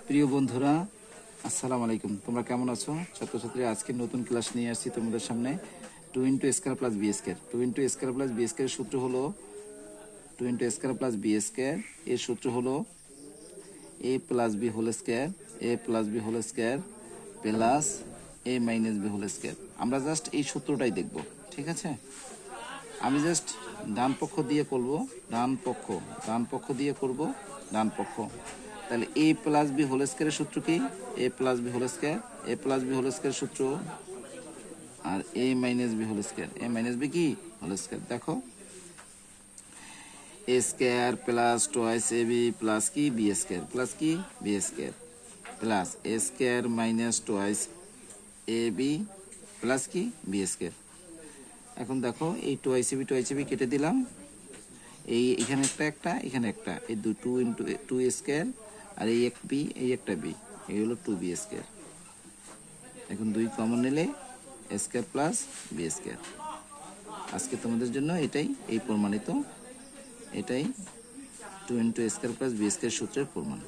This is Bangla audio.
প্রিয় বন্ধুরা, আসসালামু আলাইকুম। তোমরা কেমন আছো? ছাত্রছাত্রী, আজকে নতুন ক্লাস নিয়ে আসছি তোমাদের সামনে। Two into square plus B square. Two into square plus B square সূত্র হলো two into square plus B square. এর সূত্র হলো A plus B whole square, A plus B whole square plus A minus B whole square. আমরা জাস্ট এই সূত্রটাই দেখব, ঠিক আছে? আমি জাস্ট ডান পক্ষ দিয়ে করব, ডান পক্ষ দিয়ে করব, ডান পক্ষ। তাহলে এ প্লাস বি হোল স্কোয়ারের সূত্র কি? এ plus B whole square, A plus B whole square সূত্র, আর এ মাইনাস বি হোল স্কোয়ার, এ মাইনাস বি কি হোল স্কোয়ার। দেখো, এ square plus twice A B plus কি বি স্কোয়ার, প্লাস কি B square, plus A square minus twice A B plus কি বি স্কোয়ার। এখন দেখো, এই টোয়াইস এ বি কেটে দিলাম, এই এখানে একটা এখানে একটা, এই টু ইন্টু টু স্কোয়ার, আর এই এক বি, এই একটা বি, এই হলো টু বি স্কোয়ার। এখন দুই কমন নিলে স্কোয়ার প্লাস বি স্কোয়ার। আজকে তোমাদের জন্য এটাই এই প্রমাণিত, এটাই two into square plus B square সূত্রের প্রমাণ।